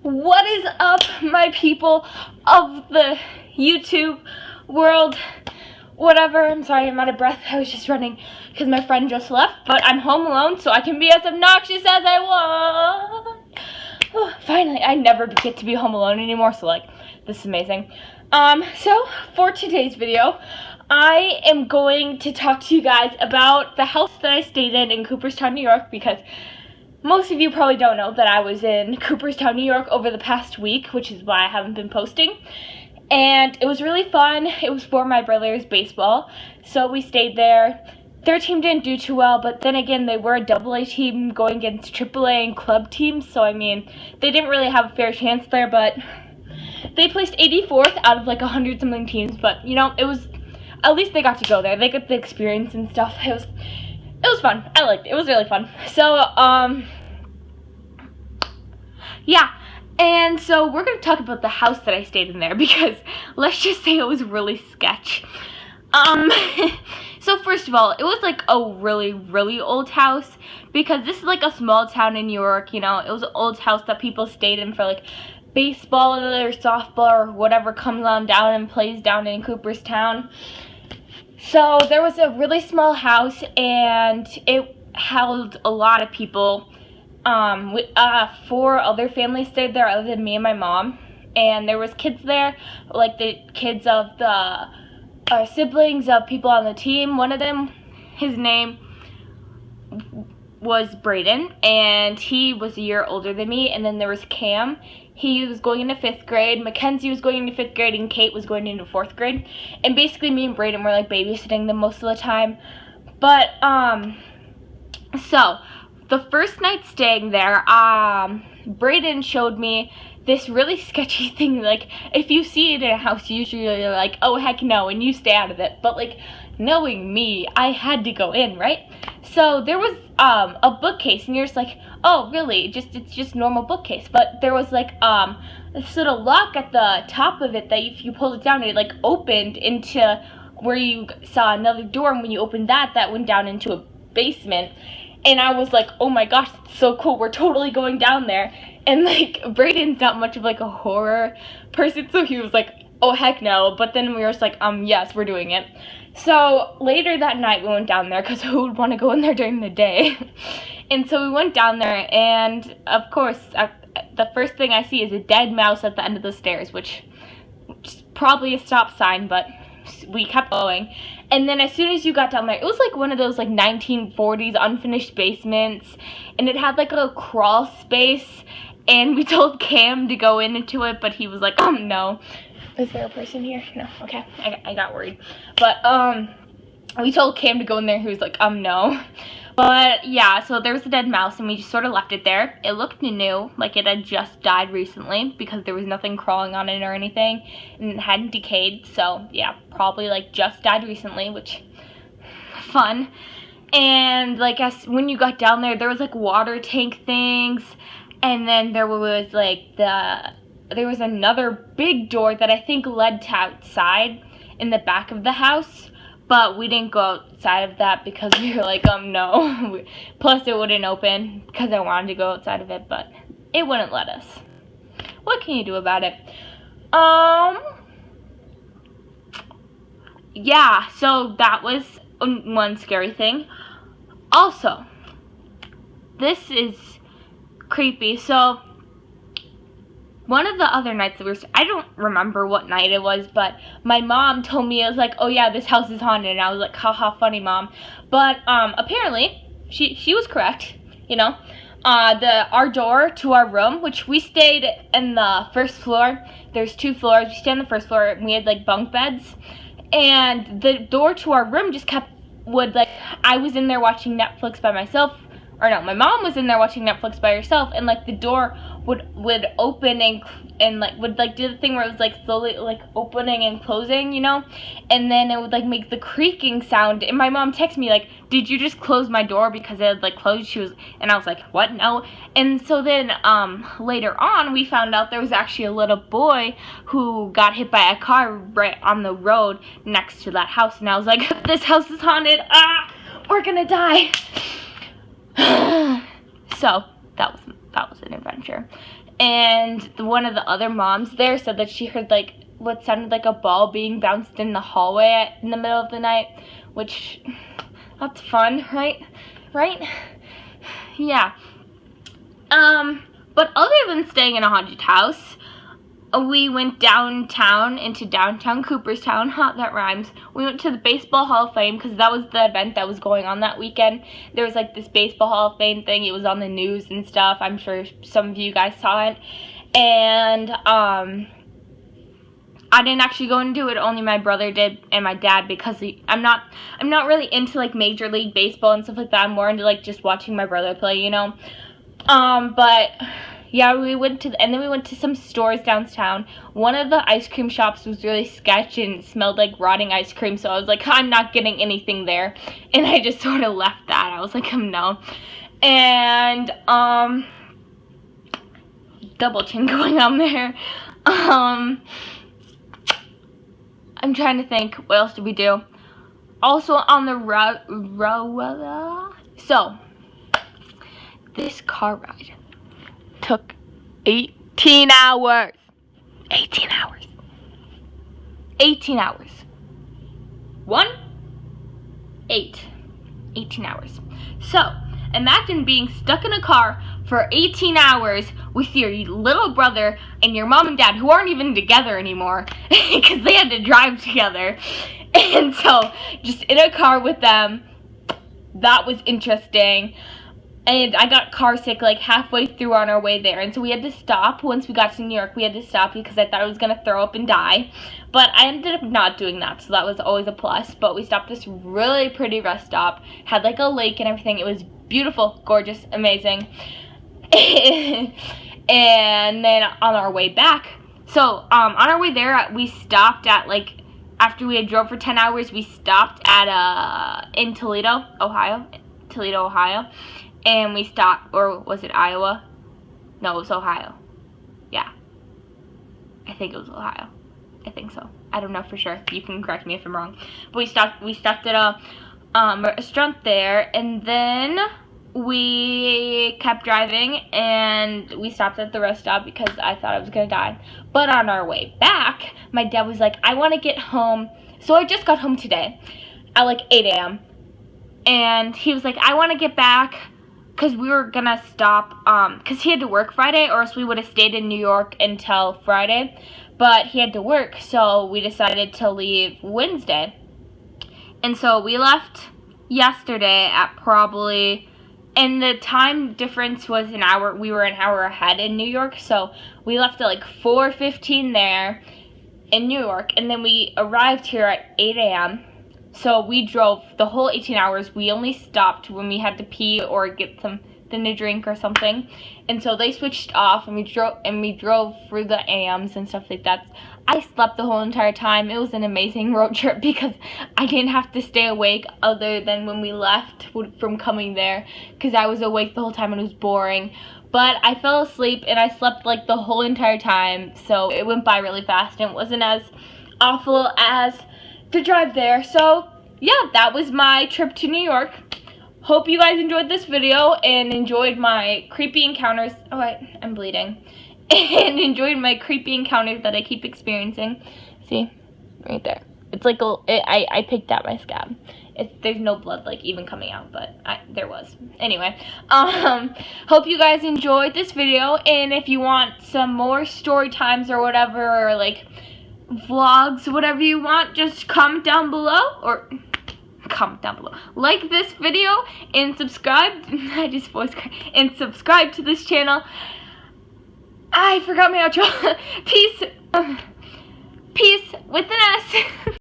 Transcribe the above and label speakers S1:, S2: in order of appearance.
S1: What is up, my people of the YouTube world? Whatever, I'm sorry, I'm out of breath. I was just running because my friend just left, but I'm home alone, so I can be as obnoxious as I want. Oh, finally, I never get to be home alone anymore, so like, this is amazing. So for today's video, I am going to talk to you guys about the house that I stayed in Cooperstown, New York, because most of you probably don't know that I was in Cooperstown, New York over the past week, which is why I haven't been posting. And it was really fun. It was for my brother's baseball, so we stayed there. Their team didn't do too well, but then again, they were a AA team going against AAA and club teams, so I mean, they didn't really have a fair chance there, but they placed 84th out of like 100-something teams, but you know, it was, at least they got to go there. They got the experience and stuff. It was fun. I liked it. It was really fun. So, yeah. And so we're going to talk about the house that I stayed in there because let's just say it was really sketch. So first of all, it was like a really, really old house because this is like a small town in New York, you know. It was an old house that people stayed in for like baseball or softball or whatever comes on down and plays down in Cooperstown. So there was a really small house and it held a lot of people. 4 other families stayed there other than me and my mom. And there was kids there, like the kids of the siblings of people on the team. One of them, his name was Braden, and he was a year older than me. And then there was Cam. He was going into 5th grade, Mackenzie was going into 5th grade, and Kate was going into 4th grade. And basically me and Braden were like babysitting them most of the time. But, so, the first night staying there, Braden showed me this really sketchy thing. Like, if you see it in a house, usually you're like, oh heck no, and you stay out of it. But like, knowing me, I had to go in, right? So there was a bookcase, and you're just like, oh really, it's just normal bookcase. But there was like this little lock at the top of it that if you pulled it down, it like opened into where you saw another door, and when you opened that went down into a basement. And I was like, oh my gosh, that's so cool, we're totally going down there. And like, Braden's not much of like a horror person, so he was like, oh heck no. But then we were just like, yes, we're doing it. So later that night we went down there because who would want to go in there during the day? And so we went down there, and of course the first thing I see is a dead mouse at the end of the stairs, which is probably a stop sign, but we kept going. And then as soon as you got down there, it was like one of those like 1940s unfinished basements, and it had like a crawl space, and we told Cam to go into it, but he was like, no. Is there a person here? No. Okay. I got worried. But, we told Cam to go in there. He was like, no. But, yeah, so there was a dead mouse, and we just sort of left it there. It looked new, like it had just died recently, because there was nothing crawling on it or anything, and it hadn't decayed. So, yeah, probably, like, just died recently, which, fun. And, like, when you got down there, there was, like, water tank things, and then there was, like, there was another big door that I think led to outside in the back of the house, but we didn't go outside of that because we were like, no. Plus it wouldn't open because I wanted to go outside of it, but it wouldn't let us. What can you do about it? Yeah, so that was one scary thing. Also, this is creepy. So one of the other nights that I don't remember what night it was, but my mom told me, it was like, oh yeah, this house is haunted, and I was like, haha, funny mom. But apparently she was correct, you know. Our door to our room, which we stayed in the first floor, there's 2 floors, we stayed on the first floor, and we had like bunk beds, and the door to our room just I was in there watching Netflix by myself, or no, my mom was in there watching Netflix by herself, and like the door would open and like would like do the thing where it was like slowly like opening and closing, you know, and then it would like make the creaking sound. And my mom texted me like, did you just close my door because it had like closed? And I was like, what? No. And so then later on we found out there was actually a little boy who got hit by a car right on the road next to that house, and I was like, this house is haunted, we're gonna die. So that was an adventure. and one of the other moms there said that she heard like what sounded like a ball being bounced in the hallway in the middle of the night, which, that's fun, right? Yeah. But other than staying in a haunted house, we went downtown into downtown Cooperstown. That rhymes. We went to the Baseball Hall of Fame because that was the event that was going on that weekend. There was like this Baseball Hall of Fame thing. It was on the news and stuff. I'm sure some of you guys saw it. And I didn't actually go and do it. Only my brother did and my dad, because I'm not really into like Major League Baseball and stuff like that. I'm more into like just watching my brother play, you know. But yeah, we went to some stores downtown. One of the ice cream shops was really sketchy and smelled like rotting ice cream, so I was like, I'm not getting anything there. And I just sort of left that. I was like, no. And, double chin going on there. I'm trying to think, what else did we do? Also on the so, this car ride took 18 hours. 18 hours. 18 hours. 18 hours. So, imagine being stuck in a car for 18 hours with your little brother and your mom and dad, who aren't even together anymore because they had to drive together. And so, just in a car with them, that was interesting. And I got car sick like halfway through on our way there. And so we had to stop. Once we got to New York, we had to stop because I thought I was going to throw up and die. But I ended up not doing that, so that was always a plus. But we stopped this really pretty rest stop. Had like a lake and everything. It was beautiful, gorgeous, amazing. And then on our way back, so on our way there, we stopped at like, after we had drove for 10 hours, we stopped at in Toledo, Ohio. And we stopped, or was it Iowa? No, it was Ohio. Yeah. I think it was Ohio. I think so. I don't know for sure. You can correct me if I'm wrong. But we stopped at a restaurant there, and then we kept driving, and we stopped at the rest stop because I thought I was going to die. But on our way back, my dad was like, I want to get home. So I just got home today at like 8 a.m. And he was like, I want to get back, because we were going to stop, because he had to work Friday, or else we would have stayed in New York until Friday. But he had to work, so we decided to leave Wednesday. And so we left yesterday at probably, and the time difference was an hour. We were an hour ahead in New York, so we left at like 4:15 there in New York. And then we arrived here at 8 a.m., so we drove the whole 18 hours. We only stopped when we had to pee or get something to drink or something. And so they switched off, and we drove through the AMs and stuff like that. I slept the whole entire time. It was an amazing road trip because I didn't have to stay awake other than when we left from coming there, because I was awake the whole time and it was boring. But I fell asleep and I slept like the whole entire time, so it went by really fast and it wasn't as awful as the drive there. So yeah, that was my trip to New York. Hope you guys enjoyed this video and enjoyed my creepy encounters. Oh, I'm bleeding. And enjoyed my creepy encounters that I keep experiencing. See, right there. It's like I picked out my scab. There's no blood like even coming out, but there was. Anyway, hope you guys enjoyed this video, and if you want some more story times or whatever, or like vlogs, whatever you want, just comment down below, or comment down below. Like this video and subscribe. I just voice cracked. And subscribe to this channel. I forgot my outro. Peace. Peace with an S.